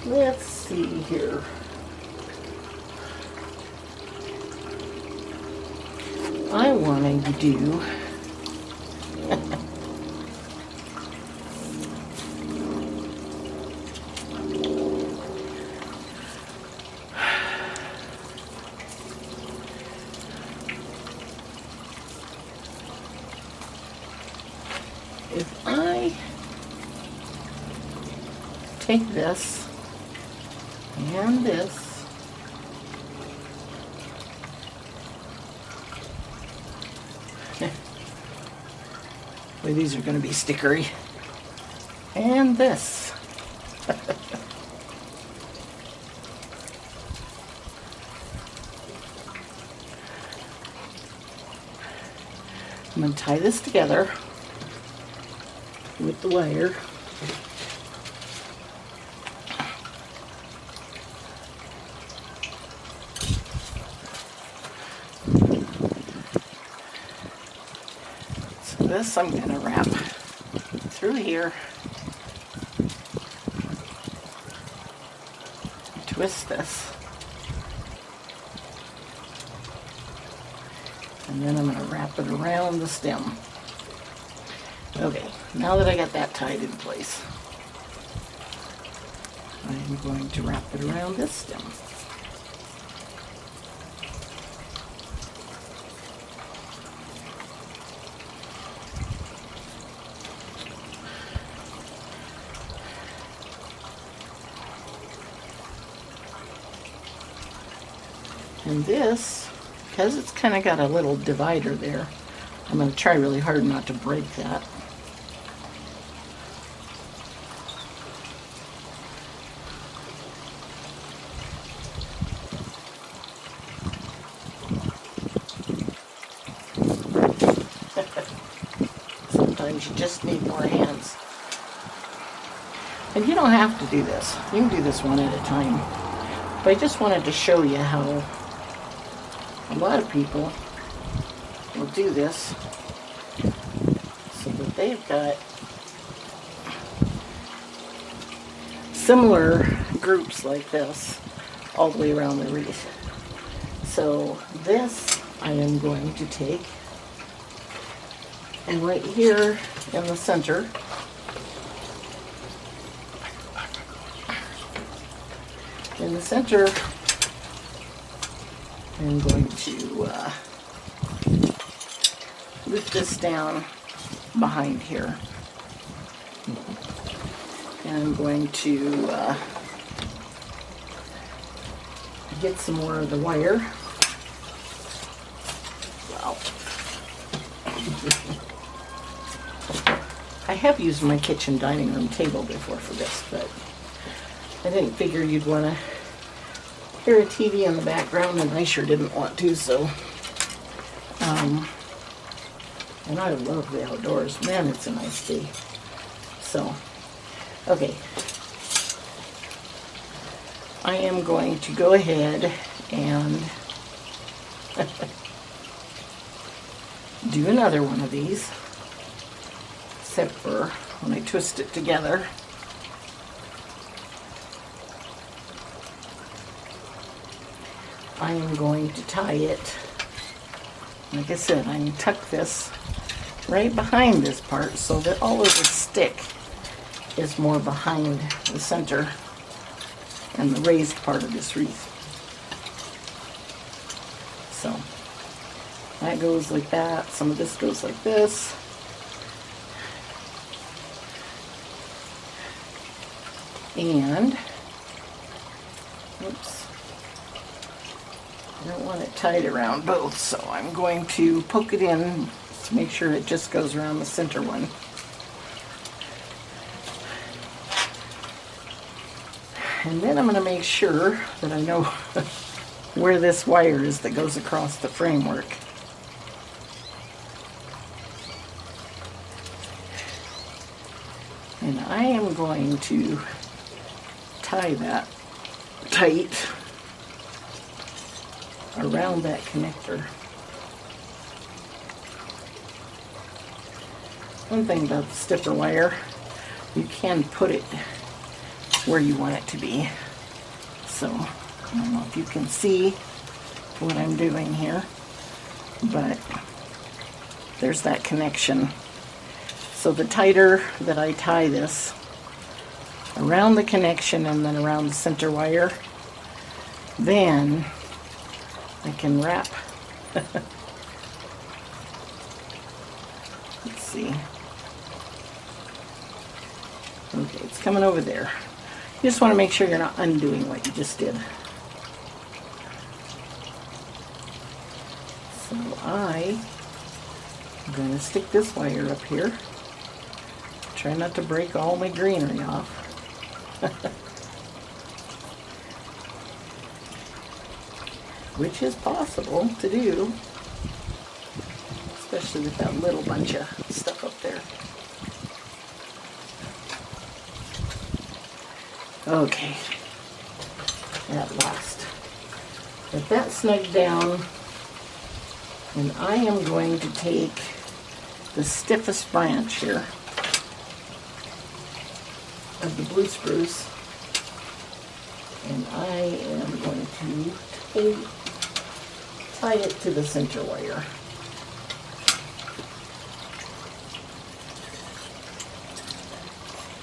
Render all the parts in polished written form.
Let's see here. I want to do if I take this and this, well, these are going to be stickery, and this. I'm going to tie this together with the wire. So this I'm going to wrap through here, twist this, and then I'm going to wrap it around the stem. Okay, now that I got that tied in place, I'm going to wrap it around this stem. And this, because it's kind of got a little divider there, I'm going to try really hard not to break that. Sometimes you just need more hands. And you don't have to do this. You can do this one at a time. But I just wanted to show you how a lot of people will do this so that they've got similar groups like this all the way around the wreath. So this I am going to take, and right here in the center, I'm going to lift this down behind here. And I'm going to get some more of the wire. Wow. I have used my kitchen dining room table before for this, but I didn't figure you'd want to hear a TV in the background, and I sure didn't want to, so. And I love the outdoors. Man, it's a nice day. So, okay. I am going to go ahead and do another one of these, except for when I twist it together. I am going to tie it, like I said, I'm going to tuck this right behind this part so that all of the stick is more behind the center and the raised part of this wreath. So that goes like that. Some of this goes like this. And, oops, I don't want it tied around both, so I'm going to poke it in to make sure it just goes around the center one. And then I'm going to make sure that I know where this wire is that goes across the framework. And I am going to tie that tight around that connector. One thing about the stiffer wire, you can put it where you want it to be. So I don't know if you can see what I'm doing here, but there's that connection. So the tighter that I tie this around the connection and then around the center wire, then I can wrap. Let's see. Okay, it's coming over there. You just want to make sure you're not undoing what you just did. So I'm going to stick this wire up here. Try not to break all my greenery off. Which is possible to do, especially with that little bunch of stuff up there. Okay, at last. Get that snugged down, and I am going to take the stiffest branch here of the blue spruce, and I am going to tie it to the center wire.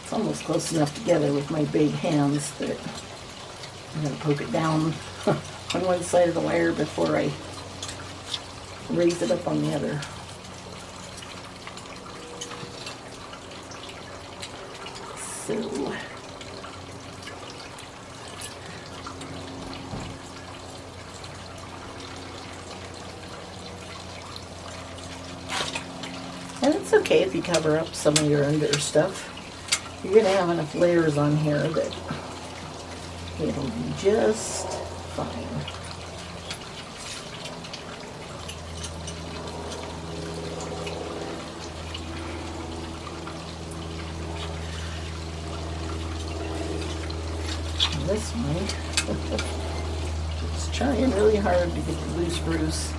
It's almost close enough together with my big hands that I'm going to poke it down on one side of the wire before I raise it up on the other. So and it's okay if you cover up some of your under stuff. You're going to have enough layers on here that it'll be just fine. And this one, it's trying really hard to get the blue spruce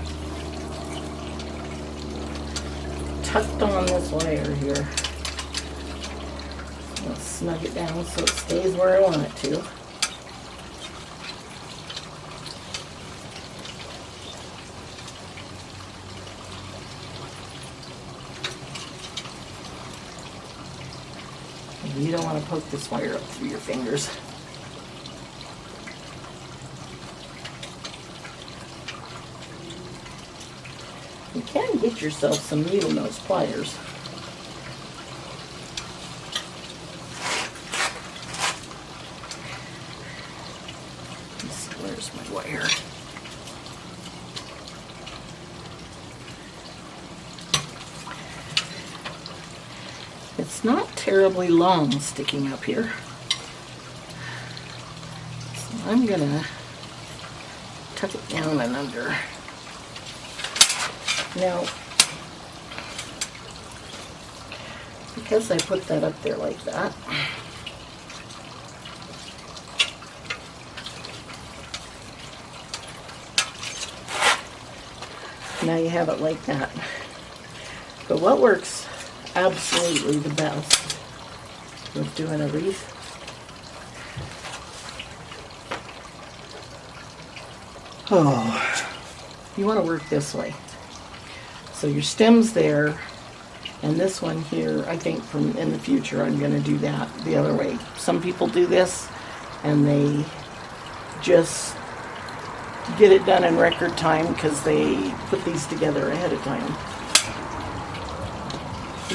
tucked on this wire here. I'll snug it down so it stays where I want it to. You don't want to poke this wire up through your fingers. You can get yourself some needle nose pliers. Let's see, where's my wire? It's not terribly long sticking up here. So I'm gonna tuck it down and under. Now, because I put that up there like that, now you have it like that. But what works absolutely the best with doing a wreath you want to work this way. So your stem's there, and this one here, I think from in the future I'm going to do that the other way. Some people do this and they just get it done in record time because they put these together ahead of time.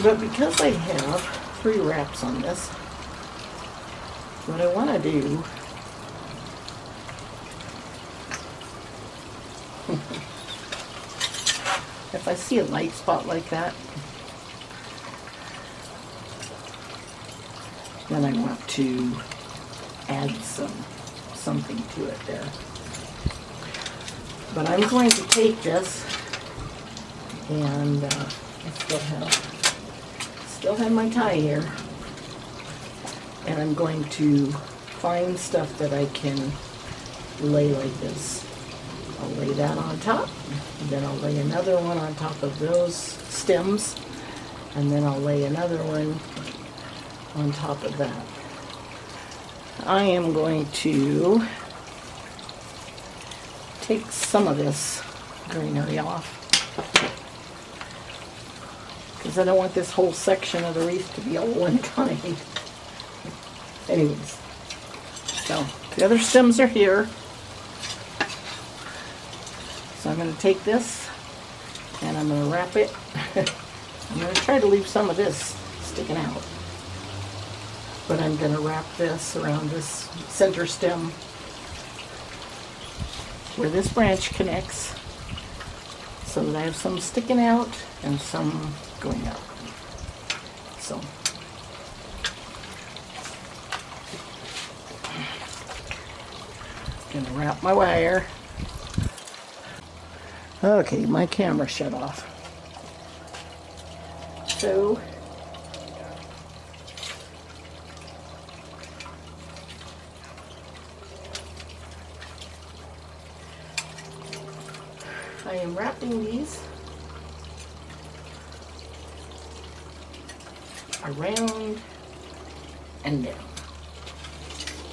But because I have 3 wraps on this, what I want to do if I see a light spot like that, then I want to add something to it there. But I'm going to take this, and I still have my tie here, and I'm going to find stuff that I can lay like this. I'll lay that on top, and then I'll lay another one on top of those stems, and then I'll lay another one on top of that. I am going to take some of this greenery off, because I don't want this whole section of the wreath to be all one kind. Anyways, so the other stems are here. So I'm going to take this and I'm going to wrap it. I'm going to try to leave some of this sticking out. But I'm going to wrap this around this center stem where this branch connects, so that I have some sticking out and some going out. So I'm going to wrap my wire. Okay, my camera shut off. So I am wrapping these around and down.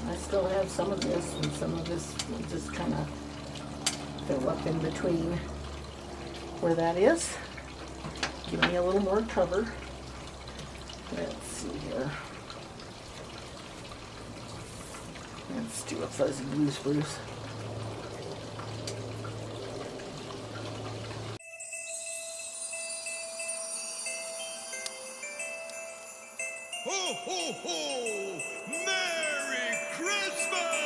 I still have some of this, and some of this will just kind of fill up in between where that is. Give me a little more cover. Let's see here. Let's do a fuzzy blue spruce. Ho, ho, ho! Merry Christmas!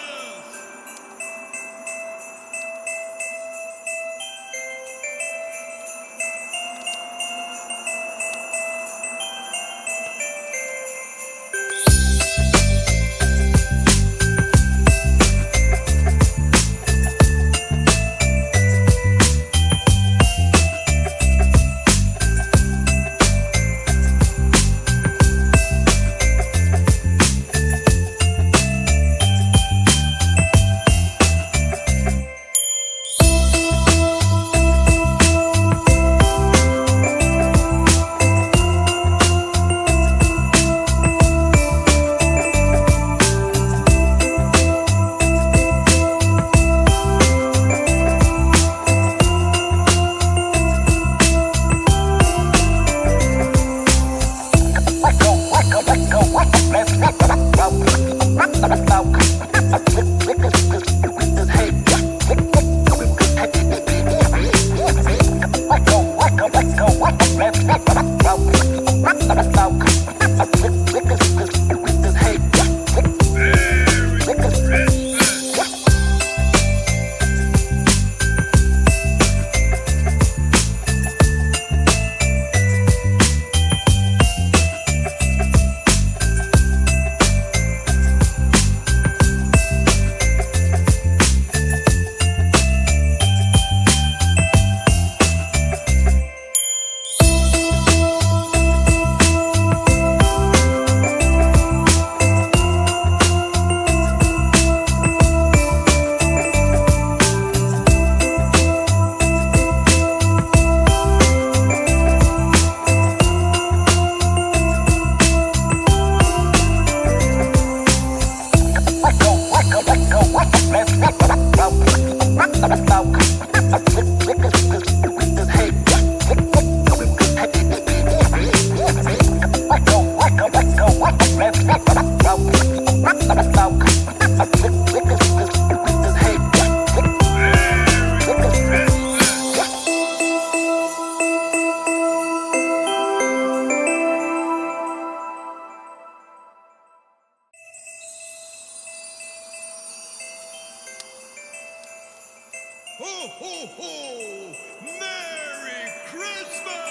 Ho, ho, ho! Merry Christmas!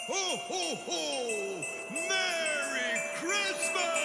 Ho, ho, ho! Merry Christmas!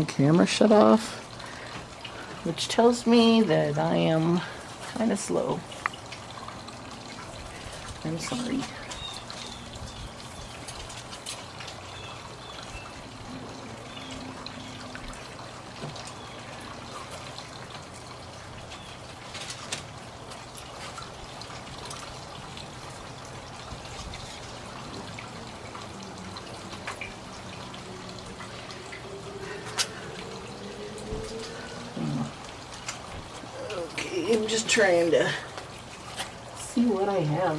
Camera shut off, which tells me that I am kind of slow. I'm sorry. I'm just trying to see what I have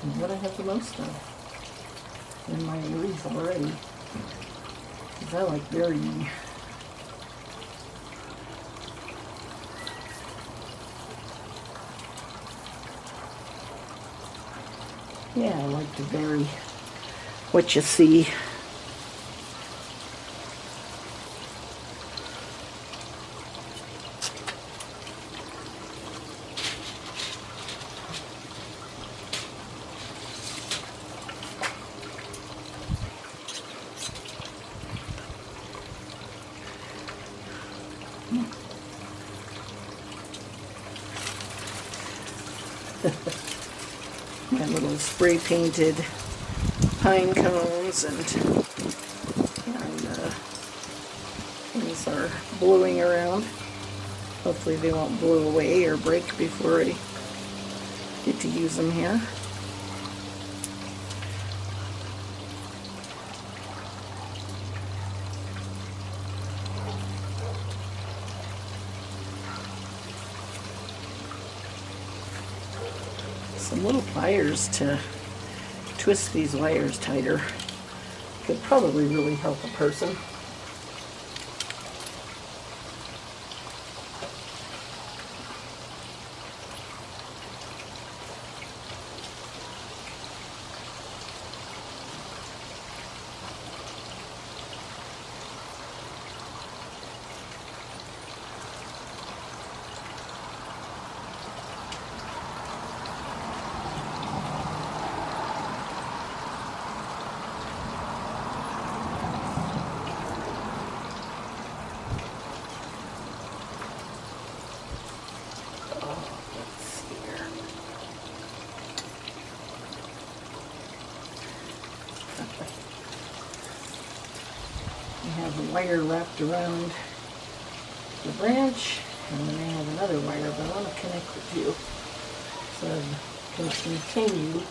and what I have the most of in my wreath already. Because I like burying. Yeah, I like to vary what you see. My little spray painted pine cones and things are blowing around. Hopefully they won't blow away or break before I get to use them here. Some little pliers to twist these wires tighter could probably really help a person. I have a wire wrapped around the branch, and then I have another wire, but I want to connect the two so I can continue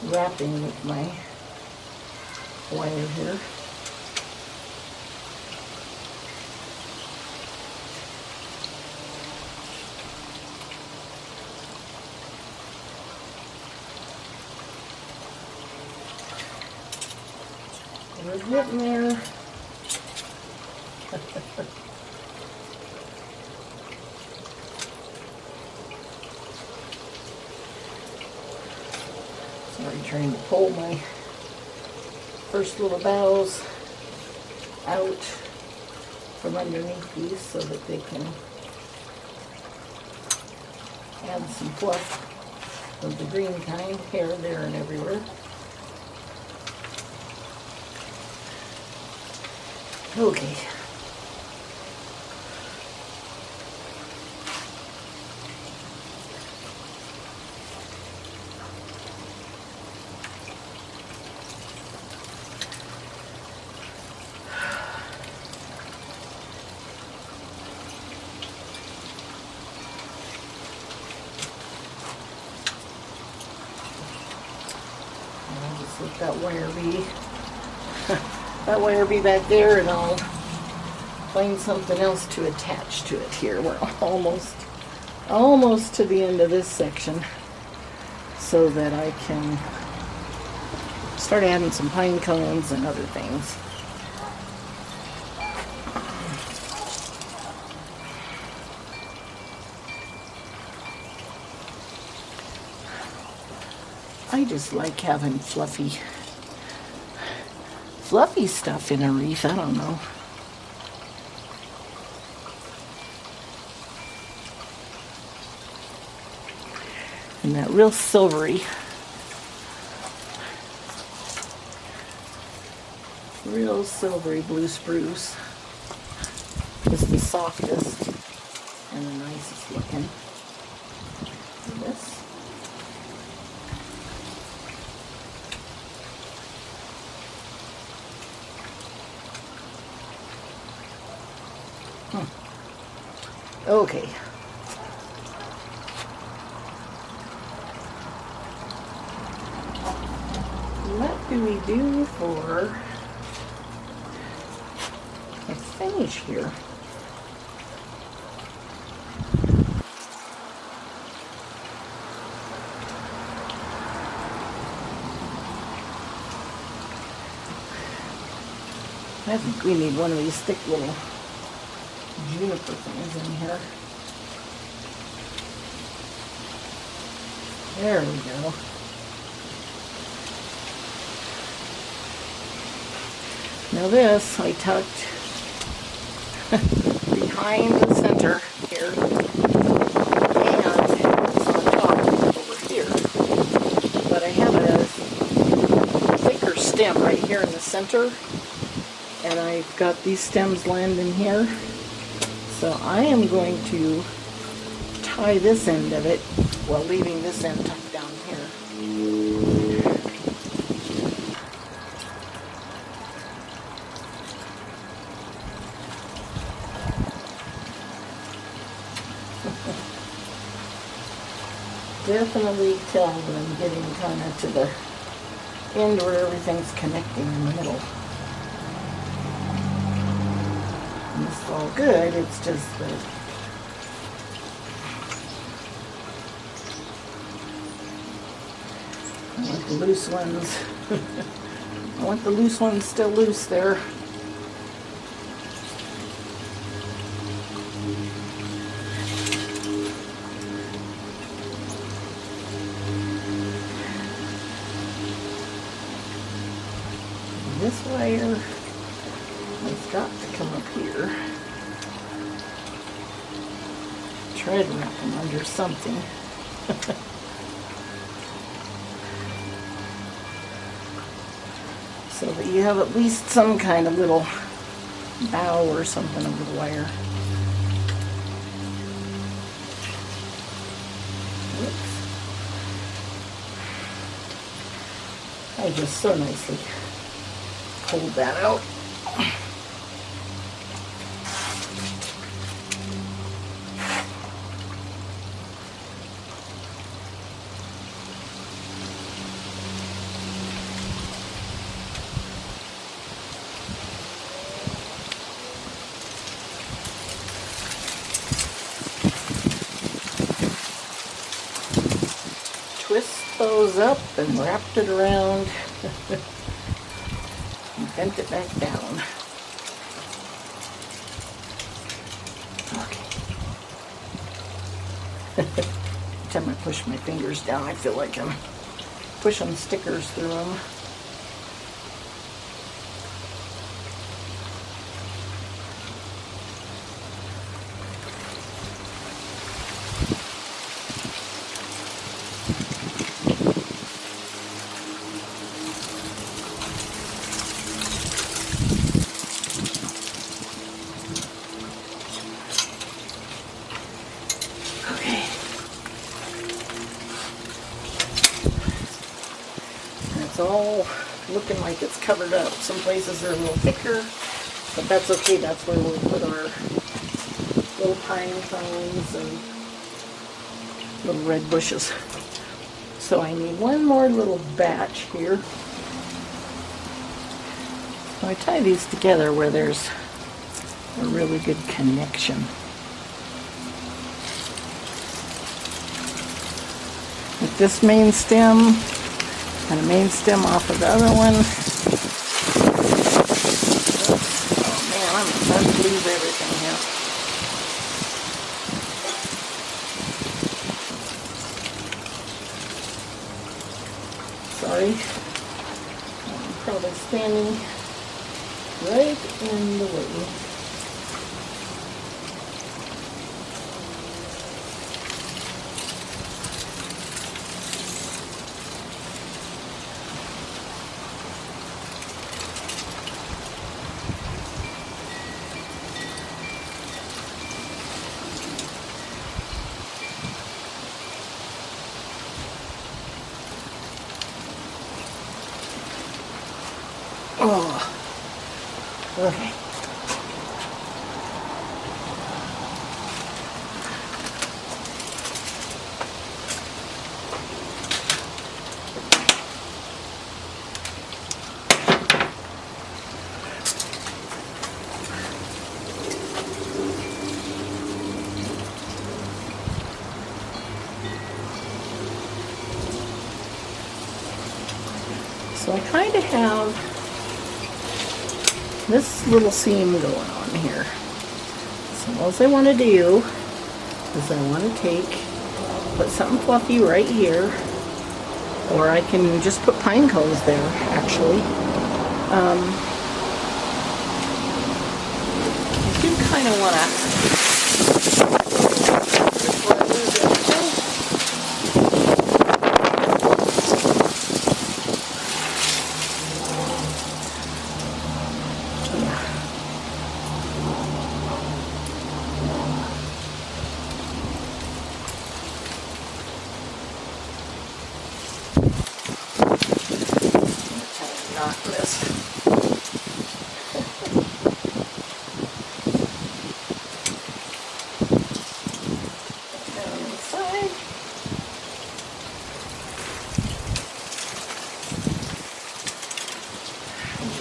wrapping with my wire here. We're getting there. Sorry, trying to pull my first little boughs out from underneath these so that they can add some fluff of the green kind here, there, and everywhere. Okay. I'll just let that wire be. That wire be back there, and I'll find something else to attach to it here. We're almost to the end of this section so that I can start adding some pine cones and other things. I just like having fluffy stuff in a wreath. I don't know. And that real silvery blue spruce is the softest and the nicest looking. This. Okay. What do we do for a finish here? I think we need one of these thick little juniper things in here. There we go. Now this I tucked behind the center here, and it's on top over here. But I have a thicker stem right here in the center, and I've got these stems landing here. So I am going to tie this end of it while leaving this end tucked down here. Definitely tell that I'm getting kind of to the end where everything's connecting in the middle. And this is all good, it's just that I want the loose ones. I want the loose ones still loose there. This wire has got to come up here. Try to wrap them under something. So that you have at least some kind of little bow or something of the wire. Oops. I just so nicely pulled that out. Twist those up and wrapped it around. Bent it back down. Okay. Every time I push my fingers down, I feel like I'm pushing stickers through them. It's all looking like it's covered up. Some places are a little thicker, but that's okay. That's where we'll put our little pine cones and little red bushes. So I need one more little batch here. So I tie these together where there's a really good connection. With this main stem, and a main stem off of the other one. Oh man, I'm about to lose everything here. Sorry. I'm probably standing right in the way. Oh, okay. So I kind of have this little seam going on here. So all I want to do is I want to put something fluffy right here, or I can just put pine cones there actually. kind of want to, before I lose everything. Not this. Down inside.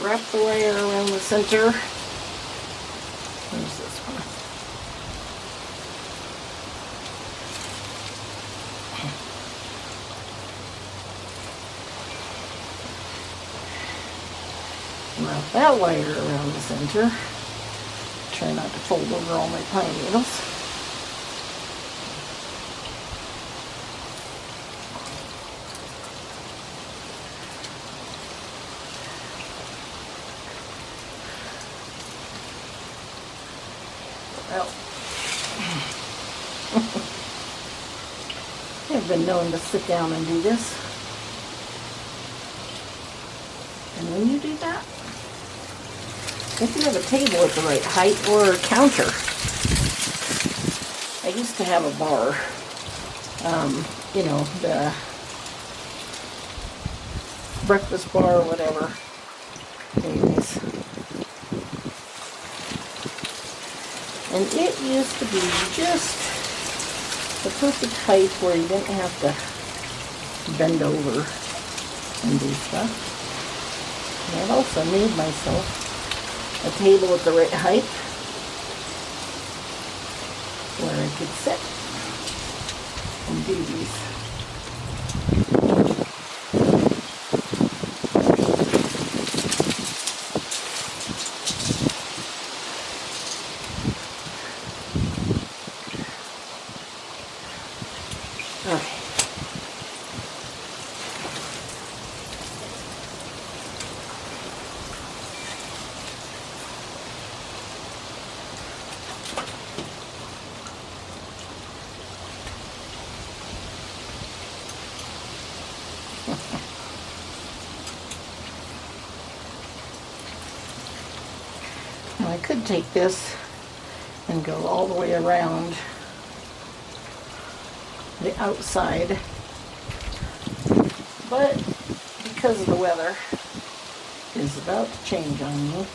Wrap the wire around the center. Where's this one? Wrap that wire around the center. Try not to fold over all my pine needles. Well, I've been known to sit down and do this. And when you do that, if you have a table at the right height or a counter, I used to have a bar, you know, the breakfast bar or whatever. Anyways. And it used to be just the perfect height where you didn't have to bend over and do stuff. And I've also made myself a table at the right height where I could sit and do these. Okay. Now I could take this and go all the way around the outside, but because of the weather is about to change on me,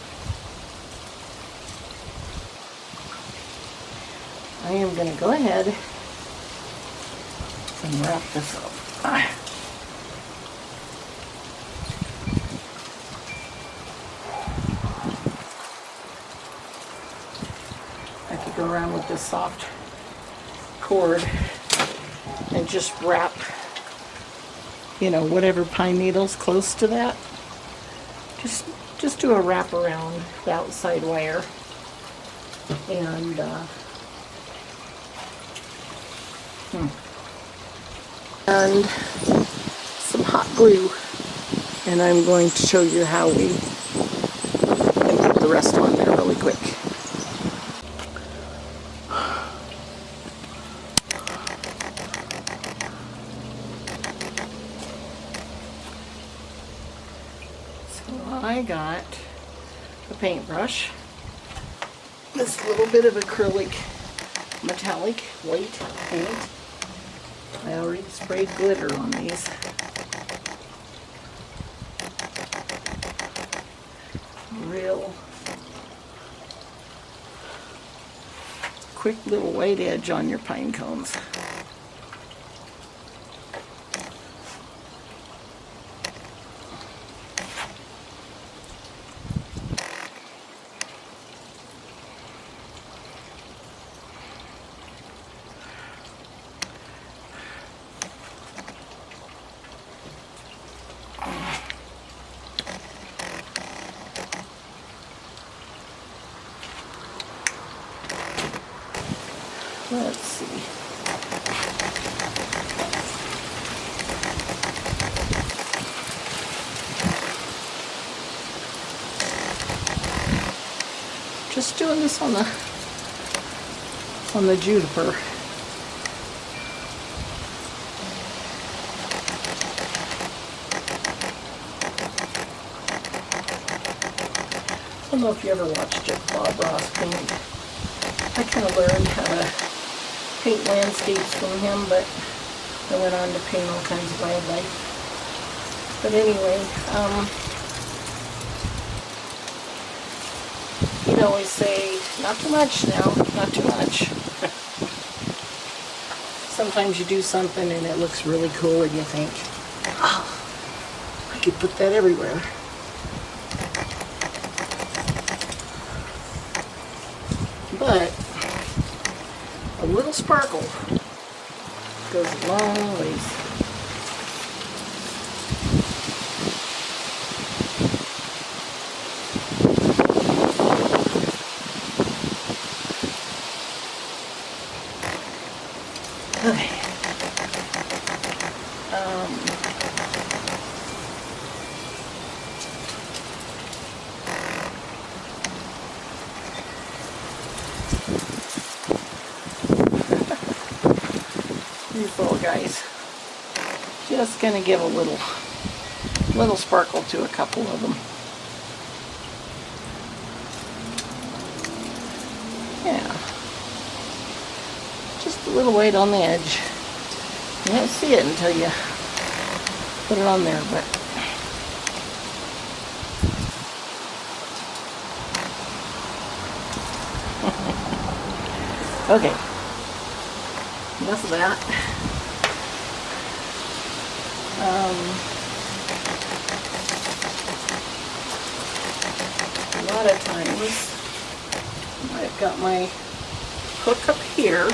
I am going to go ahead and wrap this up. I could go around with this soft cord and just wrap, you know, whatever pine needles close to that. Just do a wrap around the outside wire and some hot glue, and I'm going to show you how we can put the rest on there really quick. I got a paintbrush, this little bit of acrylic metallic white paint. I already sprayed glitter on these. Real quick little white edge on your pine cones. Let's see. Just doing this on the on the juniper. I don't know if you ever watched Bob Ross paint. I kind of learned how to paint landscapes from him, but I went on to paint all kinds of wildlife. But anyway, he'd always say, not too much now, not too much. Sometimes you do something and it looks really cool and you think, oh, I could put that everywhere. But a little sparkle goes a long ways. Okay. These little guys. Just gonna give a little sparkle to a couple of them. Yeah. Just a little weight on the edge. You don't see it until you put it on there, but okay. Enough of that. A lot of times I've got my hook up here.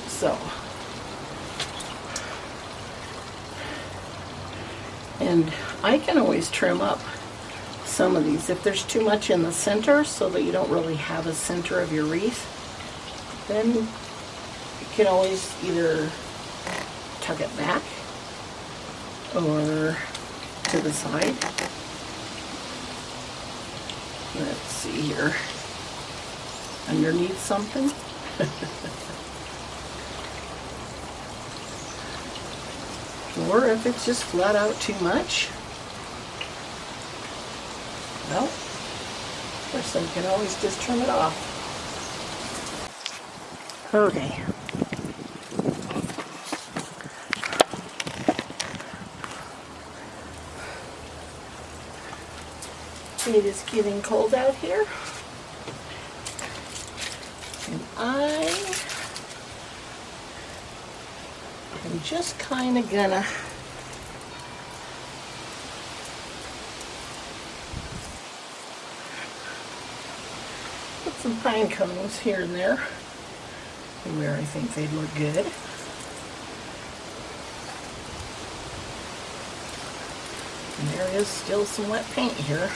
So, and I can always trim up some of these if there's too much in the center so that you don't really have a center of your wreath. Then you can always either tuck it back or to the side. Let's see here. Underneath something. Or if it's just flat out too much, well, person can always just trim it off. Okay. It is getting cold out here. And I'm just kind of gonna put some pine cones here and there where I think they'd look good. And there is still some wet paint here.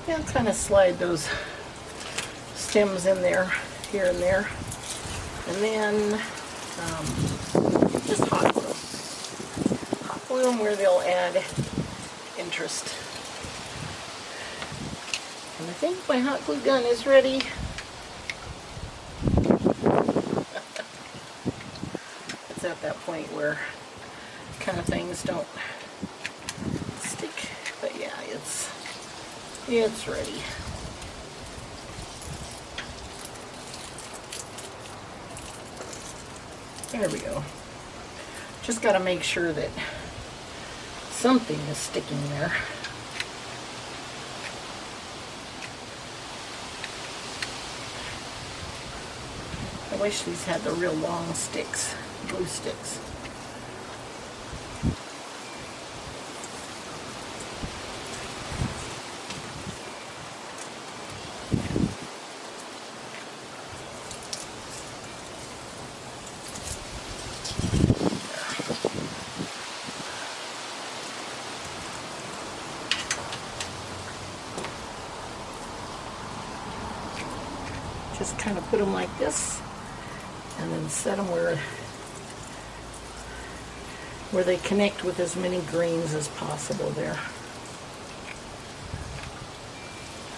Yeah, kind of slide those stems in there, here and there, and then just hot glue. Hot glue them where they'll add interest. And I think my hot glue gun is ready. It's at that point where kind of things don't stick, but yeah, it's ready. There we go. Just got to make sure that something is sticking there. I wish these had the real long sticks, glue sticks. Just kind of put them like this, and then set them where they connect with as many greens as possible there.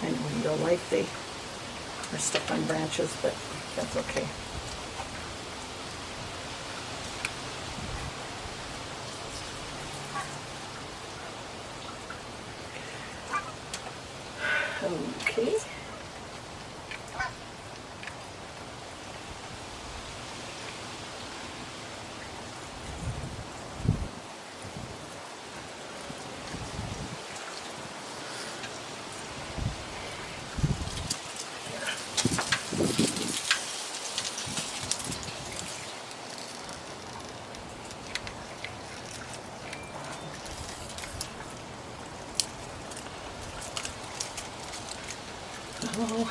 I know in real life they are stuck on branches, but that's okay. Okay. Oh,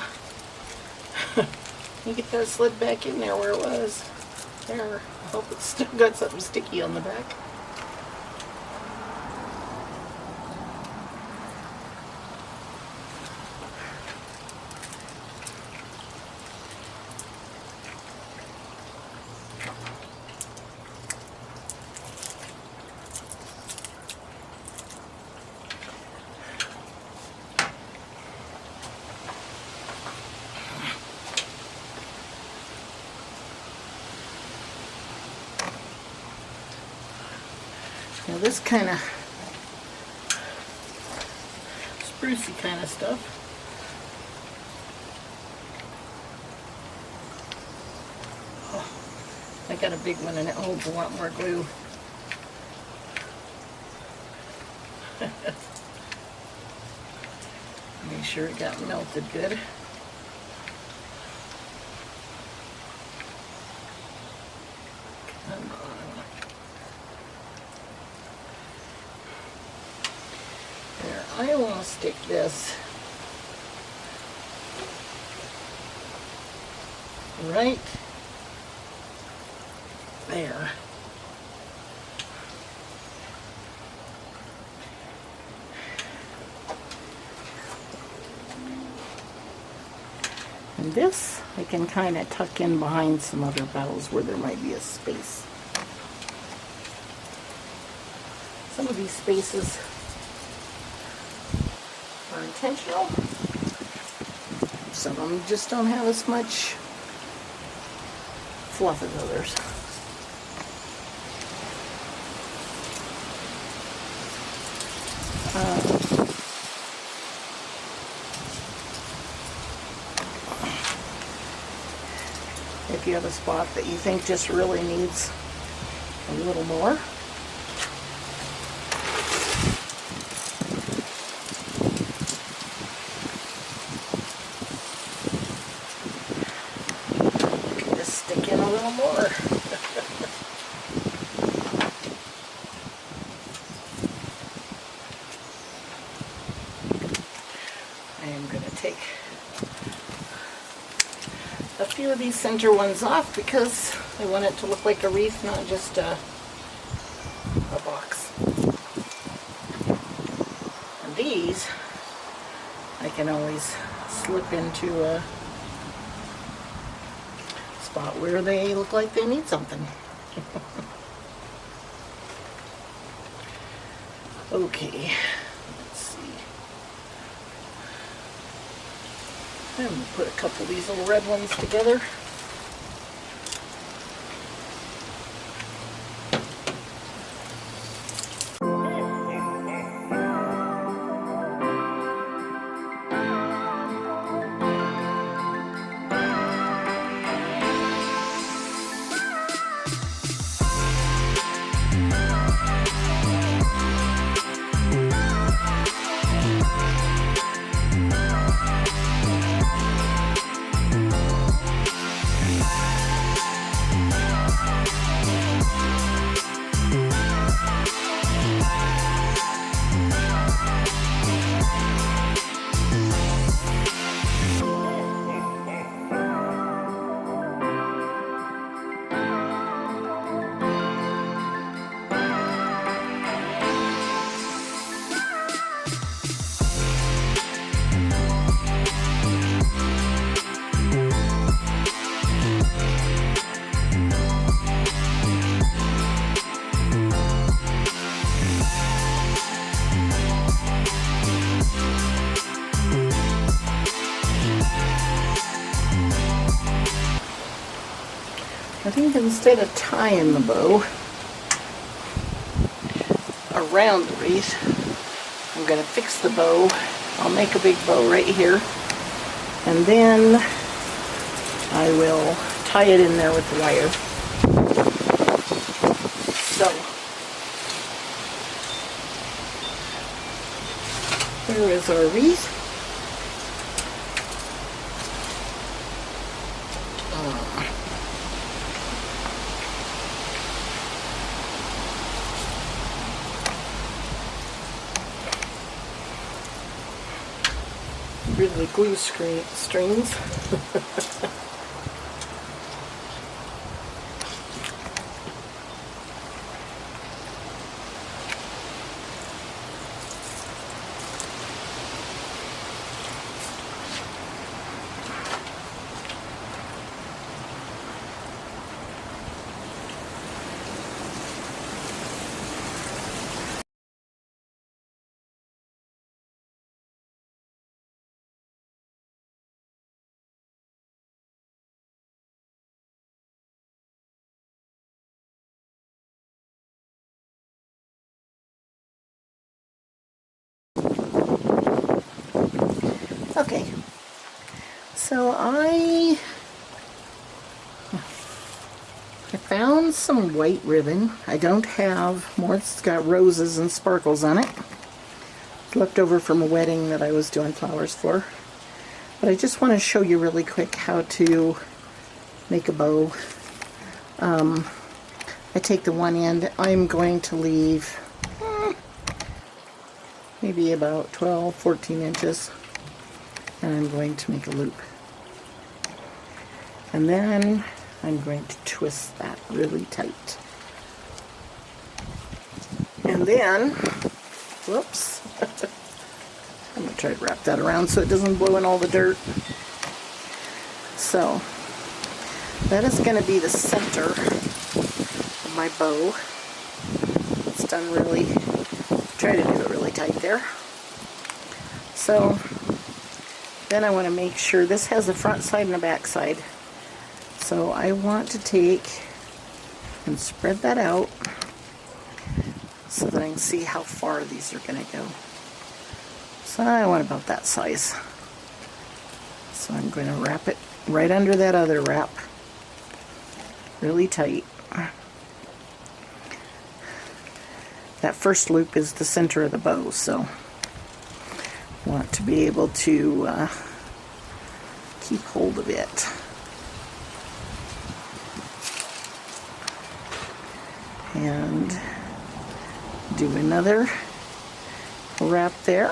you get that slid back in there where it was. There. I hope it's still got something sticky on the back. Now this kind of sprucey kind of stuff, oh, I got a big one and it holds a lot more glue. Make sure it got melted good. Come on. There, I want to stick this right there. And this I can kind of tuck in behind some other boughs where there might be a space. Some of these spaces are intentional. Some of them just don't have as much fluff as others. If you have a spot that you think just really needs a little more, stick in a little more. I am going to take a few of these center ones off because I want it to look like a wreath, not just a box. And these I can always slip into a spot where they look like they need something. Okay, let's see. I'm going to put a couple of these little red ones together. I think instead of tying the bow around the wreath, I'm going to fix the bow. I'll make a big bow right here, and then I will tie it in there with the wire. So, here is our wreath. Really glue strings. Okay, so I found some white ribbon. I don't have more. It's got roses and sparkles on it. It's left over from a wedding that I was doing flowers for. But I just want to show you really quick how to make a bow. I take the one end. I'm going to leave maybe about 12, 14 inches. And I'm going to make a loop. And then I'm going to twist that really tight. And then, whoops, I'm going to try to wrap that around so it doesn't blow in all the dirt. So, that is going to be the center of my bow. It's done really, try to do it really tight there. So, then I want to make sure this has a front side and a back side. So I want to take and spread that out so that I can see how far these are going to go. So I want about that size. So I'm going to wrap it right under that other wrap, really tight. That first loop is the center of the bow, so I want to be able to keep hold of it. And do another wrap there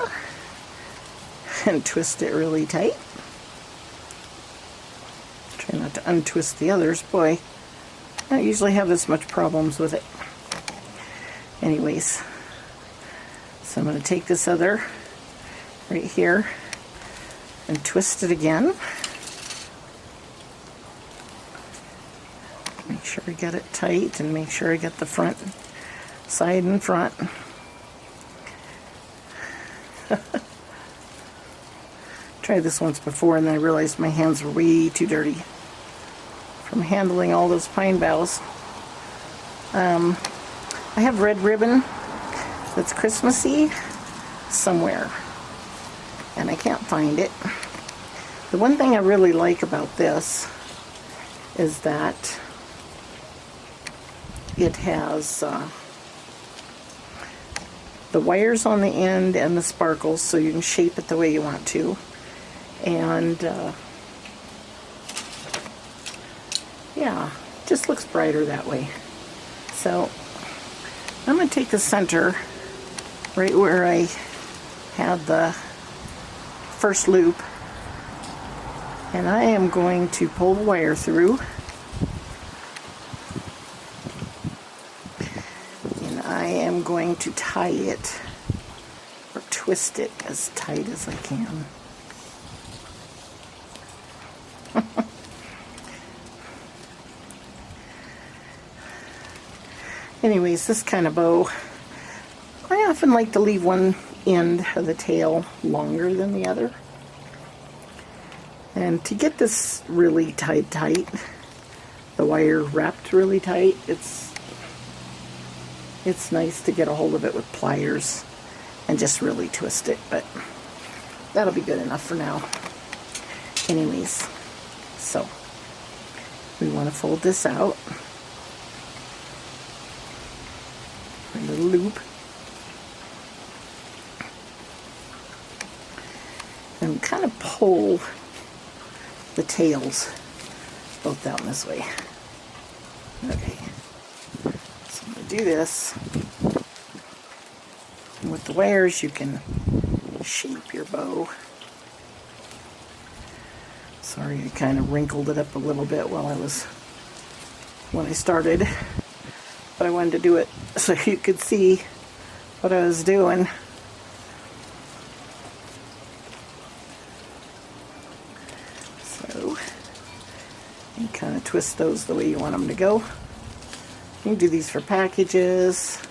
and twist it really tight. Try not to untwist the others. Boy, I don't usually have this much problems with it. Anyways, so I'm going to take this other right here and twist it again. Make sure I get it tight and make sure I get the front side and front. Tried this once before and I realized my hands were way too dirty from handling all those pine boughs. I have red ribbon that's Christmassy somewhere and I can't find it. The one thing I really like about this is that it has the wires on the end and the sparkles, so you can shape it the way you want to. And yeah, just looks brighter that way. So I'm going to take the center right where I had the first loop, and I am going to pull the wire through. I am going to tie it or twist it as tight as I can. Anyways, this kind of bow, I often like to leave one end of the tail longer than the other. And to get this really tight, the wire wrapped really tight. It's nice to get a hold of it with pliers and just really twist it, but that'll be good enough for now. Anyways, so we want to fold this out for a little loop. And kind of pull the tails both down this way. Okay, so I'm going to do this. And with the wires, you can shape your bow. Sorry, I kind of wrinkled it up a little bit when I started, but I wanted to do it so you could see what I was doing. So you kind of twist those the way you want them to go. You can do these for packages,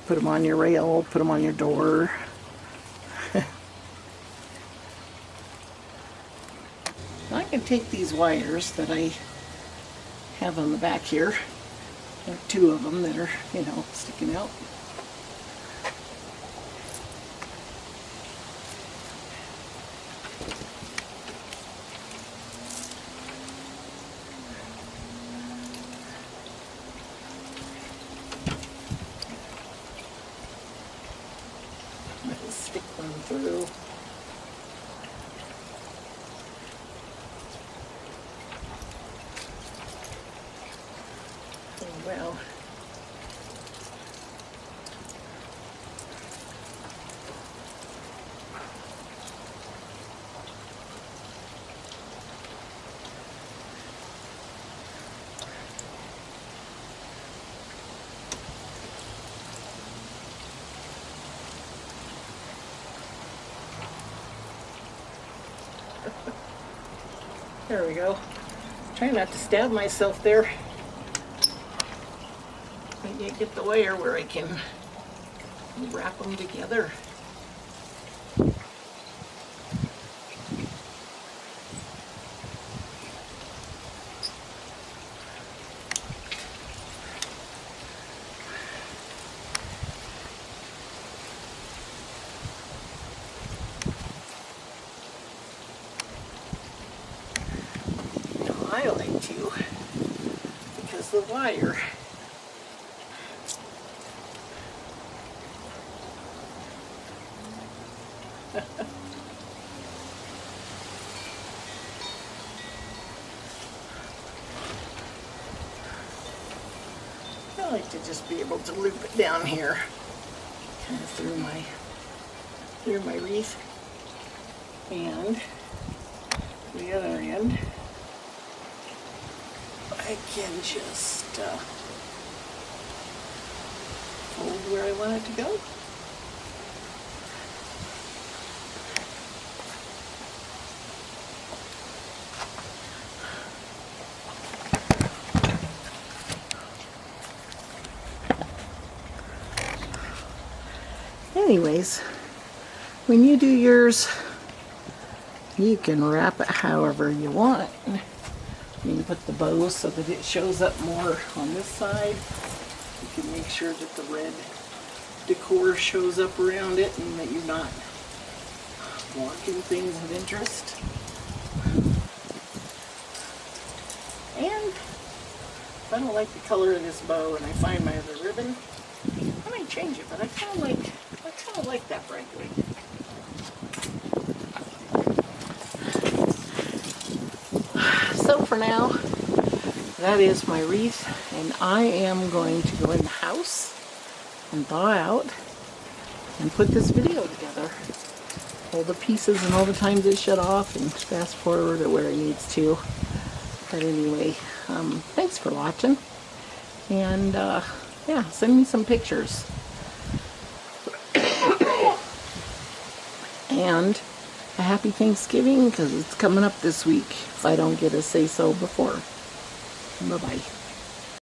put them on your rail, put them on your door. I can take these wires that I have on the back here. There are two of them that are, sticking out. Just stick one through. Well, there we go. Try not to stab myself there. I can't get the wire where I can wrap them together. I like to, because the wire I like to just be able to loop it down here, kind of through my wreath, and the other end I can just fold where I want it to go. Anyways, when you do yours, you can wrap it however you want. You can put the bows so that it shows up more on this side. You can make sure that the red decor shows up around it and that you're not blocking things of interest. And if I don't like the color of this bow and I find my other ribbon, I might change it, but I kind of like that bright green. So for now, that is my wreath, and I am going to go in the house and thaw out and put this video together. All the pieces and all the times it shut off, and fast forward it where it needs to. But anyway, thanks for watching, and yeah, send me some pictures. And a happy Thanksgiving, because it's coming up this week if I don't get a say-so before. Bye-bye.